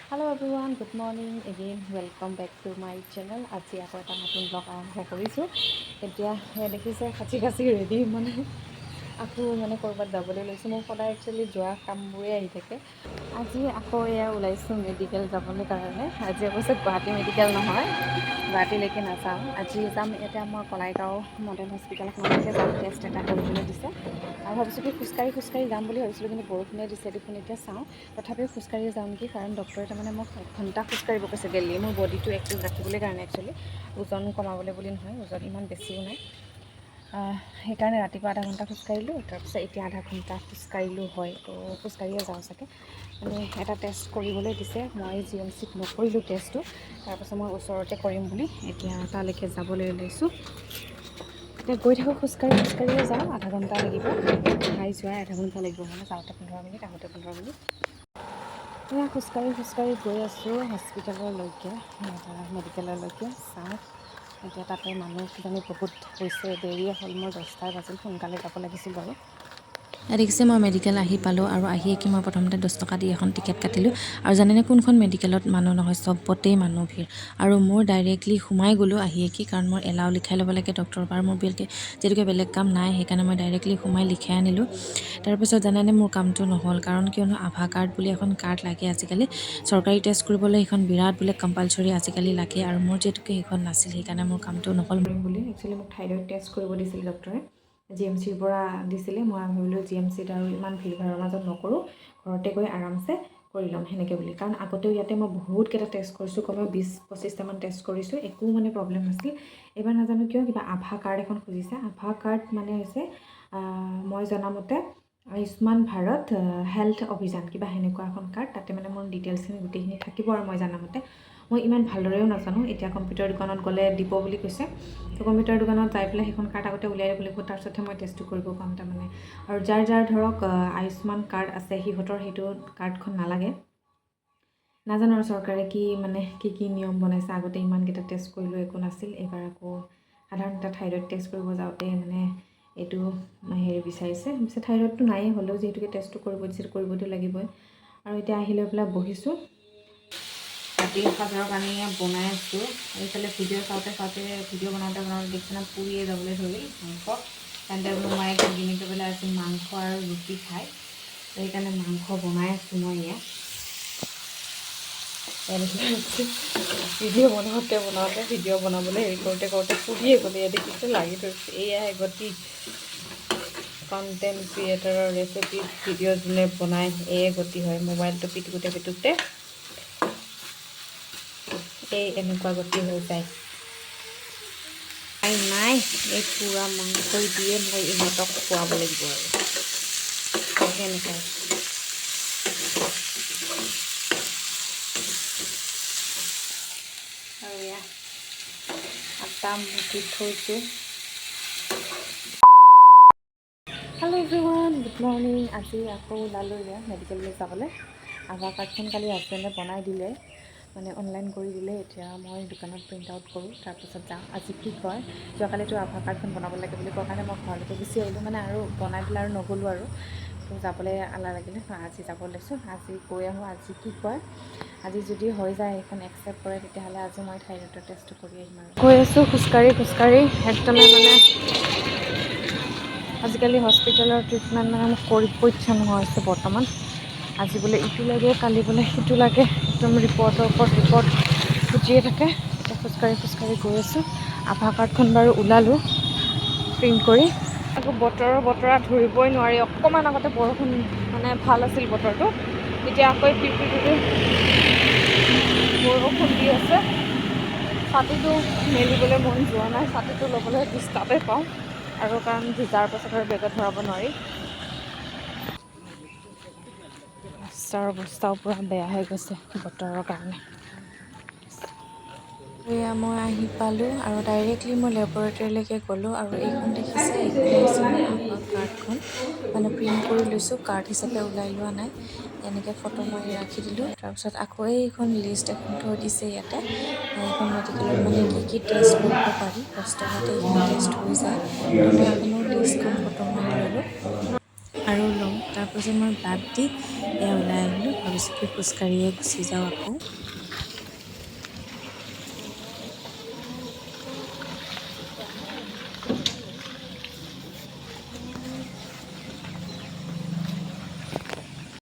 Hello everyone, good morning again. Welcome back to my channel. আজি আকৌ এটা নতুন ব্লগ আৰম্ভ কৰিছোঁ। এতিয়া দেখিছে খাচি ৰেডি আকৌ ক'ৰবাত যাবলৈ লৈছোঁ। মোৰ সদায় একচুৱেলি যোৱা কামবোৰে আহি থাকে। আজি আকৌ এয়া ওলাইছোঁ মেডিকেল যাবলৈ কাৰণে। আজি অৱশ্যে গুৱাহাটী মেডিকেল নহয়, গুৱাহাটীলৈকে নাযাওঁ। আজি যাম এতিয়া মই কলাইগাঁও মডেল হস্পিটেলখনলৈকে যাম, টেষ্ট এটা কৰিবলৈ দিছে। আৰু ভাবিছোঁ কি খোজকাঢ়ি যাম বুলি ভাবিছিলোঁ, কিন্তু বৰষুণে দিছে দেখোন। এতিয়া চাওঁ, তথাপিও খোজকাঢ়ি যাওঁ নেকি, কাৰণ ডক্টৰে তাৰমানে মোক 1 ঘণ্টা খোজকাঢ়িব কৈছে ডেইলি, মোৰ বডিটো এক্টিভ ৰাখিবলৈ কাৰণে। একচুৱেলি ওজন কমাবলৈ বুলি নহয়, ওজন ইমান বেছিও নাই। সেইকাৰণে ৰাতিপুৱা আধা ঘণ্টা খোজকাঢ়িলোঁ, তাৰপিছত এতিয়া আধা ঘণ্টা খোজকাঢ়িলোঁ হয়। তো খোজকাঢ়িয়ে যাওঁ চাগে। এটা টেষ্ট কৰিবলৈ দিছে, মই GMCত নকৰিলোঁ টেষ্টটো। তাৰপাছত মই ওচৰতে কৰিম বুলি এতিয়া তালৈকে যাবলৈ লৈছোঁ। এতিয়া গৈ থাকোঁ, খোজকাঢ়িয়ে যাওঁ। আধা ঘণ্টা লাগিব, যোৱাই আধা ঘণ্টা লাগিব, যাওঁতে 15 মিনিট, আহোঁতে 15 মিনিট। এয়া খোজকাঢ়ি গৈ আছোঁ হস্পিটেললৈকে, মেডিকেললৈকে। চাওঁ এতিয়া তাতে মানুহ কিজানি বহুত হৈছে, দেৰিয়ে হ'ল, মোৰ 10টাই বাজিল, সোনকালে যাব লাগিছিল বাৰু। দেখিছে মই মেডিকেল আহি পালোঁ, আৰু আহিয়ে কি মই প্ৰথমতে 10 টকা দি এখন টিকেট কাটিলোঁ। আৰু জানেনে কোনখন মেডিকেলত মানুহ নহয়, চবতেই মানুহ ভিৰ। আৰু মোৰ ডাইৰেক্টলি সোমাই গ'লোঁ আহিয়ে কি, কাৰণ মোৰ এলাও লিখাই ল'ব লাগে ডক্টৰৰ পৰা। মোৰ যিহেতুকে বেলেগ কাম নাই, সেইকাৰণে মই ডাইৰেক্টলি সোমাই লিখাই আনিলোঁ। তাৰপিছত জানেনে মোৰ কামটো নহ'ল, কাৰণ কিয়নো আভা কাৰ্ড বুলি এখন কাৰ্ড লাগে আজিকালি। চৰকাৰী টেষ্ট কৰিবলৈ সেইখন বিৰাট বোলে কম্পালচৰি আজিকালি লাগে, আৰু মোৰ যিহেতুকে সেইখন নাছিল, সেইকাৰণে মোৰ কামটো নহ'ল। বুলি একচুৱেলি মোক থাইৰইড টেষ্ট কৰিব দিছিল ডক্টৰে, GMCৰ পৰা দিছিলে। মই ভাবিলোঁ GMCত আৰু ইমান ভিৰ ভাৰৰ মাজত নকৰোঁ, ঘৰতে গৈ আৰামছে কৰি ল'ম সেনেকৈ বুলি। কাৰণ আগতেও ইয়াতে মই বহুতকেইটা টেষ্ট কৰিছোঁ, কমেও 20-25টামান টেষ্ট কৰিছোঁ, একো প্ৰব্লেম নাছিল। এইবাৰ নাজানো কিয় কিবা আভা কাৰ্ড এখন খুজিছে। আভা কাৰ্ড হৈছে মই জনামতে আয়ুষ্মান ভাৰত হেল্থ অভিযান, কিবা সেনেকুৱা এখন কাৰ্ড। তাতে মোৰ ডিটেইলছখিনি গোটেইখিনি থাকিব, আৰু মই জানামতে মই ইমান ভালদৰেও নাজানো। এতিয়া কম্পিউটাৰ দোকানত গ'লে দিব বুলি কৈছে, তো কম্পিউটাৰ দোকানত যাই পেলাই সেইখন কাৰ্ড আগতে উলিয়াই ল'ব লাগিব, তাৰপিছতহে মই টেষ্টটো কৰিব পাম তাৰমানে। আৰু যাৰ ধৰক আয়ুষ্মান কাৰ্ড আছে, সিহঁতৰ সেইটো কাৰ্ডখন নালাগে। নাজানো আৰু চৰকাৰে কি নিয়ম বনাইছে। আগতে ইমানকেইটা টেষ্ট কৰিলোঁ, একো নাছিল। এইবাৰ আকৌ সাধাৰণ এটা থাইৰইড টেষ্ট কৰিব যাওঁতে এইটো বিচাৰিছে। থাইৰইডটো নায়েই, হ'লেও যিহেতুকে টেষ্টটো কৰিব দিছে, কৰিবতো লাগিবই। আৰু এতিয়া আহি লৈ পেলাই বহিছোঁ, ৰাতি সাঁজৰ কাৰণে বনাই আছোঁ। এইফালে ভিডিঅ' চাওঁতে ভিডিঅ' বনাওঁতে দেখিছে পুৰিয়ে যাবলৈ ধৰিল মাংস। তেন্তে বোলো মায়ে ঘুগুনিকৈ পেলাই আজি মাংস আৰু ৰুটি খায়, সেইকাৰণে মাংস বনাই আছোঁ মই। ভিডিঅ' বনাওঁতে ভিডিঅ' বনাবলৈ হেৰি কৰোঁতে পুৰিয়ে গ'লে দেখিছোঁ লাগি ধৰিছে। এয়াই গতি কণ্টেণ্ট ক্ৰিয়েটৰৰ ৰেচিপি ভিডিঅ' যোনে বনায়, এয়ে গতি হয়। মোবাইলটো পিটোতে এনেকুৱা গতি হৈ যায়। নাই, এই পুৰা মাংস দিয়ে মই ইহঁতক খুৱাব লাগিব আৰু সেনেকৈ। আৰু এয়া আটা মুঠি থৈছোঁ। Hello' everyone, good morning. আজি আকৌ ওলালোঁ মেডিকেললৈ যাবলৈ। আধাৰ কাৰ্ডখন কালি হাজবেণ্ডে বনাই দিলে, অনলাইন কৰি দিলে। এতিয়া মই দোকানত প্ৰিণ্ট আউট কৰোঁ, তাৰপিছত যাওঁ। আজি কি কয়, যোৱাকালিতো আধাৰ কাৰ্ডখন বনাব লাগে বুলি কোৱাৰ কাৰণে মই ঘৰলৈকে গুচি আহিলোঁ, আৰু বনাই দিলে আৰু নগ'লোঁ আৰু। তো যাবলৈ এলাহ লাগিলে, আজি যাব লৈছোঁ। আজি গৈ আহোঁ, আজি কি কয়। আজি যদি হৈ যায়, এইখন একচেপ্ট কৰে, তেতিয়াহ'লে আজি মই থাইৰইডৰ টেষ্টটো কৰি আহিম। আৰু গৈ আছোঁ খোজকাঢ়ি একদমেই আজিকালি হস্পিটেলৰ ট্ৰিটমেণ্ট মোক কৰিব ইচ্ছা নোহোৱা হৈছে বৰ্তমান। আজি বোলে ইটো লাগে, কালি বোলে সিটো লাগে, একদম ৰিপৰ্টৰ ওপৰত ৰিপৰ্ট খুজিয়ে থাকে। এতিয়া খোজকাঢ়ি গৈ আছোঁ। আধাৰ কাৰ্ডখন বাৰু ওলালোঁ প্ৰিণ্ট কৰি। আকৌ বতৰা ধৰিবই নোৱাৰি। অকণমান আগতে বৰষুণ ভাল আছিল বতৰটো, এতিয়া আকৌ বৰষুণ দি আছে। ছাতিটো মেলিবলৈ মন যোৱা নাই, ছাতিটো ল'বলৈ ডিষ্টাৰ্বেই পাওঁ, আৰু কাৰণ ভিজাৰ পাছত আৰু বেগত ভৰাব নোৱাৰি। ৰাস্তাৰ অৱস্থাও পূৰা বেয়া হৈ গৈছে বতৰৰ কাৰণে। এয়া মই আহি পালোঁ, আৰু ডাইৰেক্টলি মই লেবৰেটৰীলৈকে গ'লোঁ। আৰু এইখন দেখিছে, এইখন হৈছে মোৰ আভা কাৰ্ডখন। প্ৰিণ্ট কৰি লৈছোঁ, কাৰ্ড হিচাপে ওলাই লোৱা নাই। এনেকৈ ফটো মাৰি ৰাখি দিলোঁ। তাৰপিছত আকৌ এইখন লিষ্ট এখন থৈ দিছে ইয়াতে। এইখন মেডিকেলত কি টেষ্ট কৰিব পাৰি, 10 টকাতে এইখিনি টেষ্ট হৈ যায়। তো মই এইখনো লিষ্টখন ফটো মাৰি ল'লোঁ আৰু ল'ম। তাৰপিছত মই বাদ দি এয়া ওলাই আহিলোঁ, ভাবিছোঁ কি খোজকাঢ়িয়ে গুচি যাওঁ আকৌ।